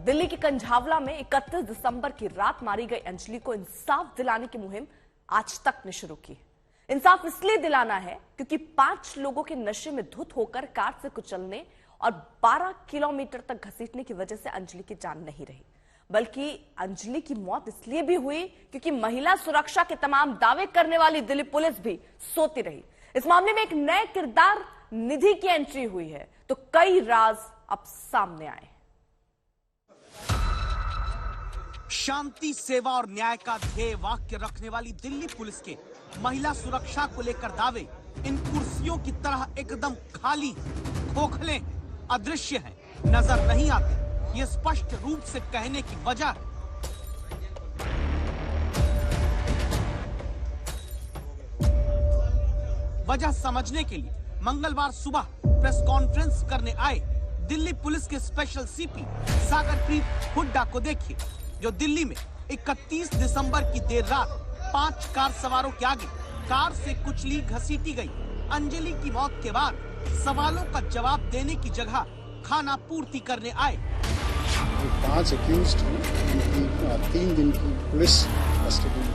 दिल्ली के कंझावला में 31 दिसंबर की रात मारी गई अंजलि को इंसाफ दिलाने की मुहिम आज तक ने शुरू की। इंसाफ इसलिए दिलाना है क्योंकि 5 लोगों के नशे में धुत होकर कार से कुचलने और 12 किलोमीटर तक घसीटने की वजह से अंजलि की जान नहीं रही, बल्कि अंजलि की मौत इसलिए भी हुई क्योंकि महिला सुरक्षा के तमाम दावे करने वाली दिल्ली पुलिस भी सोती रही। इस मामले में एक नए किरदार निधि की एंट्री हुई है तो कई राज अब सामने आए। शांति, सेवा और न्याय का ध्येय वाक्य रखने वाली दिल्ली पुलिस के महिला सुरक्षा को लेकर दावे इन कुर्सियों की तरह एकदम खाली, खोखले, अदृश्य हैं, नजर नहीं आते। ये स्पष्ट रूप से कहने की वजह है। वजह समझने के लिए मंगलवार सुबह प्रेस कॉन्फ्रेंस करने आए दिल्ली पुलिस के स्पेशल सीपी सागरप्रीत हुड्डा को देखिए, जो दिल्ली में 31 दिसंबर की देर रात 5 कार सवारों के आगे कार से कुचली घसीटी गई अंजलि की मौत के बाद सवालों का जवाब देने की जगह खाना पूर्ति करने आए। 5 अक्यूज्ड हैं, 3 दिन की पुलिस कस्टडी।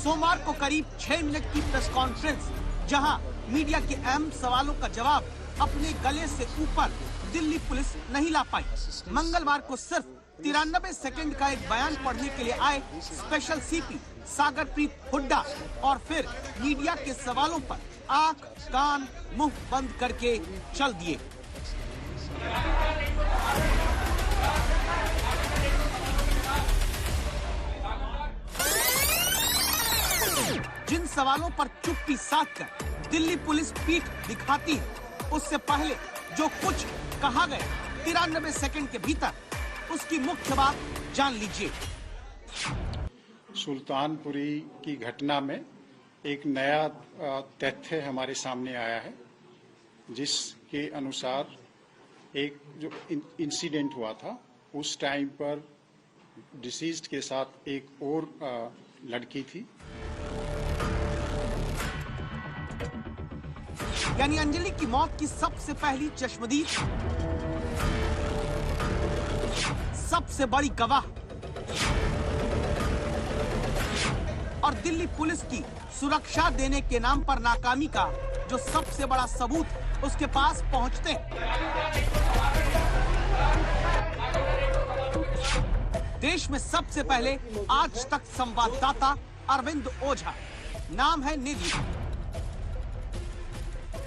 सोमवार को करीब 6 मिनट की प्रेस कॉन्फ्रेंस, जहां मीडिया के अहम सवालों का जवाब अपने गले से ऊपर दिल्ली पुलिस नहीं ला पाई। मंगलवार को सिर्फ 93 सेकंड का एक बयान पढ़ने के लिए आए स्पेशल सीपी सागरप्रीत हुड्डा और फिर मीडिया के सवालों पर आंख, कान, मुंह बंद करके चल दिए। जिन सवालों पर चुप्पी साधकर दिल्ली पुलिस पीठ दिखाती है, उससे पहले जो कुछ कहा गया 93 सेकंड के भीतर, उसकी मुख्य बात जान लीजिए। सुल्तानपुरी की घटना में एक नया तथ्य हमारे सामने आया है, जिसके अनुसार एक जो इंसिडेंट हुआ था उस टाइम पर डिसीज्ड के साथ एक और लड़की थी। यानी अंजलि की मौत की सबसे पहली चश्मदीद, सबसे बड़ी गवाह और दिल्ली पुलिस की सुरक्षा देने के नाम पर नाकामी का जो सबसे बड़ा सबूत उसके पास पहुंचते हैं। देश में सबसे पहले आज तक संवाददाता अरविंद ओझा, नाम है निधि।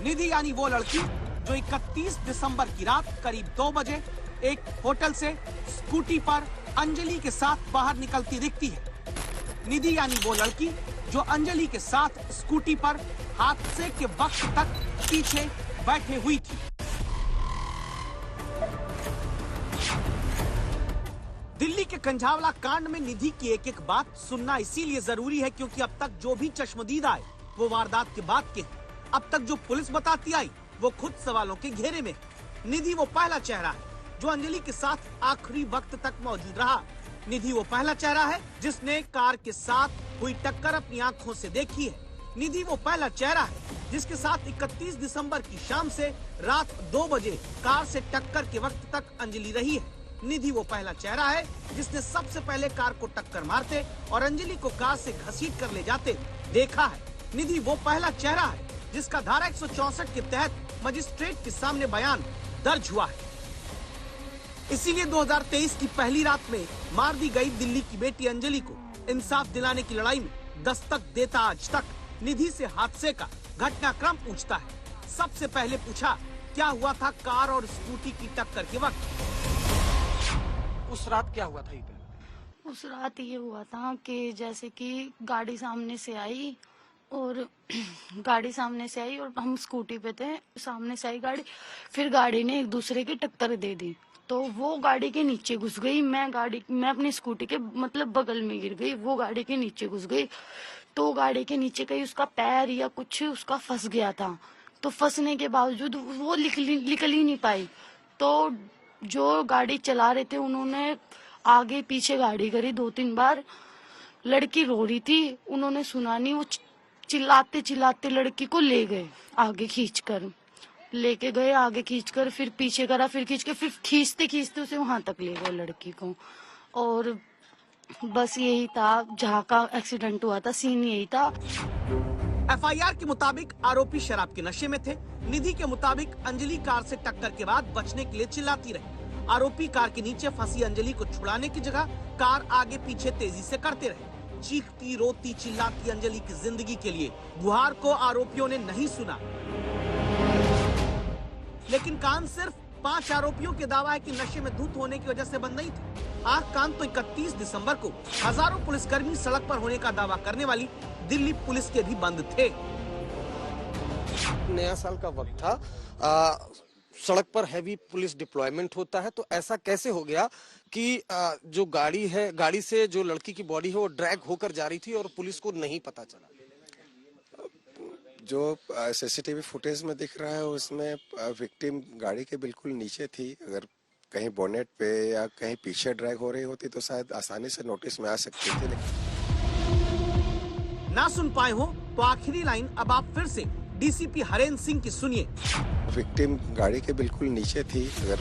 निधि यानी वो लड़की जो 31 दिसंबर की रात करीब 2 बजे एक होटल से स्कूटी पर अंजलि के साथ बाहर निकलती दिखती है। निधि यानी वो लड़की जो अंजलि के साथ स्कूटी पर हादसे के वक्त तक पीछे बैठे हुई थी। दिल्ली के कंझावला कांड में निधि की एक एक बात सुनना इसीलिए जरूरी है क्योंकि अब तक जो भी चश्मदीद आए वो वारदात के बाद के। अब तक जो पुलिस बताती आई वो खुद सवालों के घेरे में। निधि वो पहला चेहरा है जो अंजलि के साथ आखिरी वक्त तक मौजूद रहा। निधि वो पहला चेहरा है जिसने कार के साथ हुई टक्कर अपनी आंखों से देखी है। निधि वो पहला चेहरा है जिसके साथ 31 दिसंबर की शाम से रात 2 बजे कार से टक्कर के वक्त तक अंजलि रही है। निधि वो पहला चेहरा है जिसने सबसे पहले कार को टक्कर मारते और अंजलि को कार से घसीट कर ले जाते देखा है। निधि वो पहला चेहरा है जिसका धारा 164 के तहत मजिस्ट्रेट के सामने बयान दर्ज हुआ है। इसीलिए 2023 की पहली रात में मार दी गई दिल्ली की बेटी अंजलि को इंसाफ दिलाने की लड़ाई में दस्तक देता आज तक निधि से हादसे का घटनाक्रम पूछता है। सबसे पहले पूछा क्या हुआ था कार और स्कूटी की टक्कर के वक्त। उस रात क्या हुआ था इधर? उस रात ये हुआ था कि जैसे कि गाड़ी सामने से आई और हम स्कूटी पे थे, सामने से आई गाड़ी, फिर गाड़ी ने एक दूसरे की टक्कर दे दी तो वो गाड़ी के नीचे घुस गई। मैं अपनी स्कूटी के मतलब बगल में गिर गई, वो गाड़ी के नीचे घुस गई। तो गाड़ी के नीचे कहीं उसका पैर या कुछ उसका फंस गया था, तो फंसने के बावजूद वो निकल ही नहीं पाई। तो जो गाड़ी चला रहे थे उन्होंने आगे पीछे गाड़ी करी 2-3 बार। लड़की रो रही थी, उन्होंने सुना नहीं, वो चिल्लाते चिल्लाते लड़की को ले गए आगे खींचकर। लेके गए आगे खींचकर, फिर पीछे करा, फिर खींच के, फिर खींचते खींचते उसे वहां तक ले गए लड़की को। और बस यही था, जहाँ का एक्सीडेंट हुआ था सीन यही था। एफआईआर के मुताबिक आरोपी शराब के नशे में थे। निधि के मुताबिक अंजलि कार से टक्कर के बाद बचने के लिए चिल्लाती रही। आरोपी कार के नीचे फंसी अंजलि को छुड़ाने की जगह कार आगे पीछे तेजी से करते रहे। चीखती रोती चिल्लाती अंजलि की जिंदगी के लिए गुहार को आरोपियों ने नहीं सुना। लेकिन कान सिर्फ 5 आरोपियों के दावा है कि नशे में धुत होने की वजह से बंद नहीं थे। आंख कान तो 31 दिसंबर को हजारों पुलिसकर्मी सड़क पर होने का दावा करने वाली दिल्ली पुलिस के भी बंद थे। नया साल का वक्त था, सड़क पर हैवी पुलिस डिप्लॉयमेंट होता है, तो ऐसा कैसे हो गया कि जो गाड़ी है, गाड़ी से जो लड़की की बॉडी है वो ड्रैग होकर जा रही थी और पुलिस को नहीं पता चला? जो सीसीटीवी फुटेज में दिख रहा है उसमें विक्टिम गाड़ी के बिल्कुल नीचे थी। अगर कहीं बोनेट पे या कहीं पीछे ड्रैग हो रही होती तो शायद आसानी से नोटिस में आ सकती थी। ना सुन पाए हो तो आखिरी लाइन अब आप फिर से डीसीपी हरेंद्र सिंह की सुनिए। विक्टिम गाड़ी के बिल्कुल नीचे थी। अगर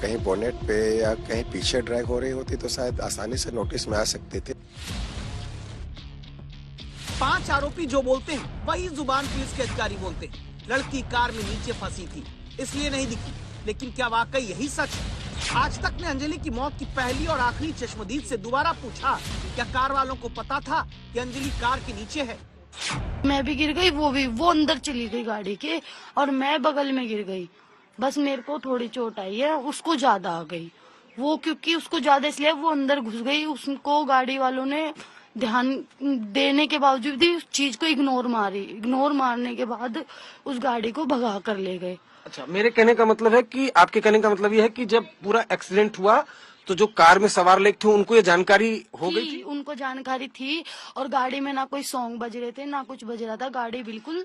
कहीं बोनेट पे या कहीं पीछे ड्रैग हो रही होती तो शायद आसानी से नोटिस में आ सकते थे। 5 आरोपी जो बोलते हैं वही जुबान पुलिस के अधिकारी बोलते हैं। लड़की कार में नीचे फंसी थी इसलिए नहीं दिखी, लेकिन क्या वाकई यही सच है? आज तक ने अंजलि की मौत की पहली और आखिरी चश्मदीद से दोबारा पूछा, क्या कार वालों को पता था कि अंजलि कार के नीचे है? मैं भी गिर गई, वो अंदर चली गई गाड़ी के और मैं बगल में गिर गई। बस मेरे को थोड़ी चोट आई है, उसको ज्यादा आ गई। वो क्योंकि उसको ज्यादा इसलिए वो अंदर घुस गई, उसको गाड़ी वालों ने ध्यान देने के बावजूद भी उस चीज को इग्नोर मारने के बाद उस गाड़ी को भगा कर ले गए। अच्छा, मेरे कहने का मतलब है कि आपके कहने का मतलब ये है कि जब पूरा एक्सीडेंट हुआ तो जो कार में सवार लोग थे उनको ये जानकारी हो गई थी? उनको जानकारी थी और गाड़ी में ना कोई सॉन्ग बज रहे थे ना कुछ बज रहा था। गाड़ी बिल्कुल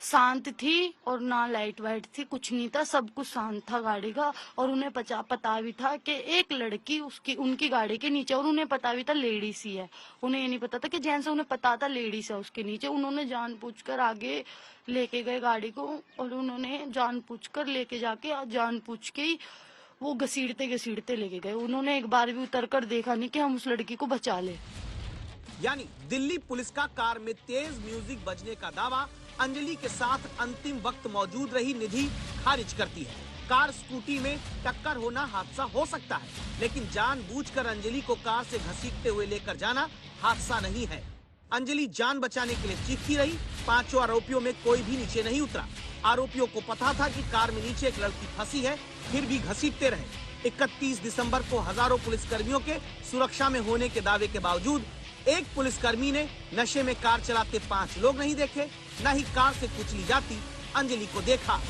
शांत थी और ना लाइट वाइट थी, कुछ नहीं था, सब कुछ शांत था गाड़ी का। और उन्हें पता भी था कि एक लड़की उनकी गाड़ी के नीचे, और उन्हें पता भी था लेडीज ही है। उन्हें ये नहीं पता था कि जेंट्स, उन्हें पता था लेडीज है उसके नीचे। उन्होंने जानबूझकर आगे लेके गए गाड़ी को और उन्होंने जानबूझकर लेके जाके जानबूझ के ही वो घसीटते लेके गए। उन्होंने एक बार भी उतर कर देखा नहीं कि हम उस लड़की को बचा ले। यानी दिल्ली पुलिस का कार में तेज म्यूजिक बजने का दावा अंजलि के साथ अंतिम वक्त मौजूद रही निधि खारिज करती है। कार स्कूटी में टक्कर होना हादसा हो सकता है, लेकिन जानबूझकर अंजलि को कार से घसीटते हुए लेकर जाना हादसा नहीं है। अंजलि जान बचाने के लिए चीखती रही। 5 आरोपियों में कोई भी नीचे नहीं उतरा। आरोपियों को पता था कि कार में नीचे एक लड़की फंसी है, फिर भी घसीटते रहे। 31 दिसंबर को हजारों पुलिसकर्मियों के सुरक्षा में होने के दावे के बावजूद एक पुलिसकर्मी ने नशे में कार चलाते 5 लोग नहीं देखे, न ही कार से कुचली जाती अंजलि को देखा।